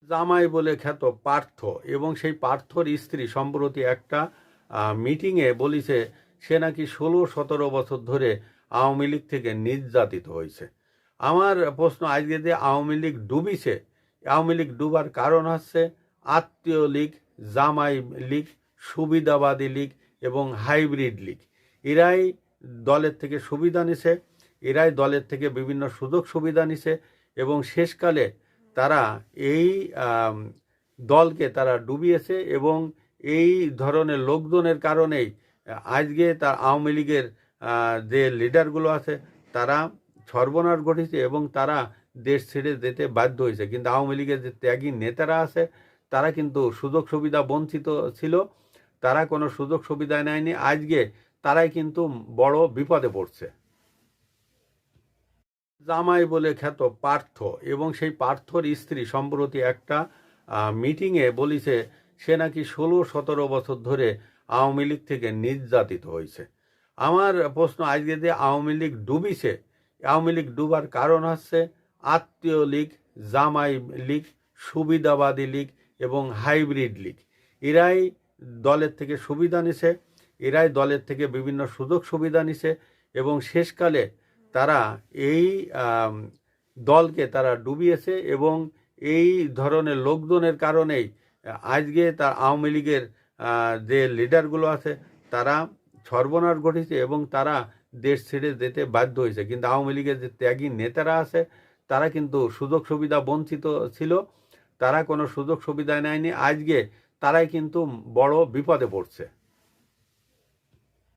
জামাই বলে খ্যাত পার্থ এবং সেই পার্থর স্ত্রী সম্প্রতি একটা মিটিংয়ে বলিছে সে নাকি 16-17 বছর ধরে আওয়ামী লীগ থেকে নির্যাতিত হয়েছে। আমার প্রশ্ন, আজকে যে আওয়ামী লীগ ডুবিছে, আওয়ামী লীগ ডুবার কারণ হচ্ছে আত্মীয় লীগ, জামাই লীগ, সুবিধাবাদী লীগ এবং হাইব্রিড লীগ। এরাই দলের থেকে সুবিধা নিছে, এরাই দলের থেকে বিভিন্ন সুযোগ সুবিধা নিছে এবং শেষকালে তারা এই দলকে তারা ডুবিয়েছে এবং এই ধরনের লোকজনের কারণেই আজকে তার আওয়ামী লীগের যে লিডারগুলো আছে তারা সর্বনাশ ঘটেছে এবং তারা দেশ ছেড়ে যেতে বাধ্য হয়েছে। কিন্তু আওয়ামী লীগের যে ত্যাগী নেতারা আছে তারা কিন্তু সুযোগ সুবিধা বঞ্চিত ছিল, তারা কোনো সুযোগ সুবিধা নেয়নি। আজকে তারাই কিন্তু বড় বিপদে পড়ছে। জামাই বলে খ্যাত পার্থ এবং সেই পার্থর স্ত্রী সম্প্রতি একটা মিটিংয়ে বলিছে সে নাকি 16-17 বছর ধরে আওয়ামী লীগ থেকে নির্যাতিত হয়েছে। আমার প্রশ্ন, আজকে যে আওয়ামী লীগ ডুবিছে, আওয়ামী লীগ ডুবার কারণ হচ্ছে আত্মীয় লীগ, জামাই লীগ, সুবিধাবাদী লীগ এবং হাইব্রিড লীগ। এরাই দলের থেকে সুবিধা নিছে, এরাই দলের থেকে বিভিন্ন সুযোগ সুবিধা নিছে এবং শেষকালে তারা এই দলকে তারা ডুবিয়েছে এবং এই ধরনের লোকজনের কারণেই আজকে তার আওয়ামী লীগের যে লিডারগুলো আছে তারা সর্বনাশ ঘটেছে এবং তারা দেশ ছেড়ে যেতে বাধ্য হয়েছে। কিন্তু আওয়ামী লীগের যে ত্যাগী নেতারা আছে তারা কিন্তু সুযোগ সুবিধা বঞ্চিত ছিল, তারা কোনো সুযোগ সুবিধা নেয়নি। আজকে তারাই কিন্তু বড় বিপদে পড়ছে।